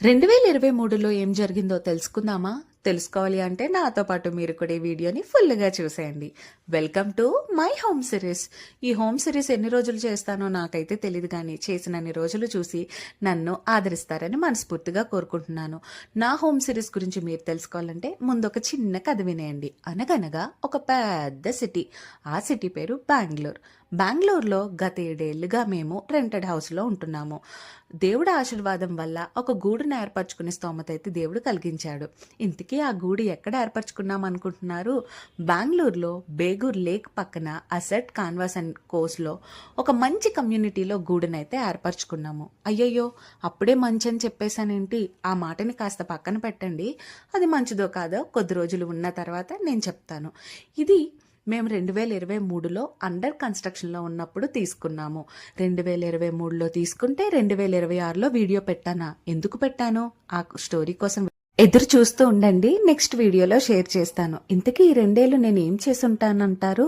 2023లో ఏం జరిగిందో తెలుసుకుందామా? తెలుసుకోవాలి అంటే నాతో పాటు మీరు కూడా ఈ వీడియోని ఫుల్‌గా చూసేయండి. Welcome to my home series. ఈ హోమ్ సిరీస్ ఎన్ని రోజులు చేస్తానో నాకైతే తెలీదు గానీ, చేసినన్ని రోజులు చూసి నన్ను ఆదరిస్తారని మనస్ఫూర్తిగా కోరుకుంటున్నాను. నా హోమ్ సిరీస్ గురించి మీరు తెలుసుకోవాలంటే ముందు ఒక చిన్న కథ వినేయండి. అనగనగా ఒక పెద్ద సిటీ. ఆ సిటీ పేరు బెంగుళూరు. బెంగుళూరులో గత 7 ఏళ్లుగా మేము రెంటెడ్ హౌస్‌లో ఉంటున్నాము. దేవుడి ఆశీర్వాదం వల్ల ఒక గూడును ఏర్పరచుకునే స్తోమత అయితే దేవుడు కలిగించాడు. ఇంతకీ ఆ గూడు ఎక్కడ ఏర్పరచుకున్నాం అనుకుంటున్నారు? బెంగుళూరులో బేగూర్ లేక్ పక్కన అసెట్ కాన్వాస్ అండ్ కోస్లో ఒక మంచి కమ్యూనిటీలో గూడునైతే ఏర్పరచుకున్నాము. అయ్యయ్యో, అప్పుడే మంచి అని చెప్పేశానేంటి? ఆ మాటని కాస్త పక్కన పెట్టండి. అది మంచిదో కాదో కొద్ది రోజులు ఉన్న తర్వాత నేను చెప్తాను. ఇది మేము 2023లో అండర్ కన్స్ట్రక్షన్లో ఉన్నప్పుడు తీసుకున్నాము. 2023లో తీసుకుంటే 2026లో వీడియో పెట్టానా? ఎందుకు పెట్టాను? ఆ స్టోరీ కోసం ఎదురు చూస్తూ ఉండండి. నెక్స్ట్ వీడియోలో షేర్ చేస్తాను. ఇంతకీ ఈ 2 ఏళ్ళు నేను ఏం చేసి ఉంటానంటారు?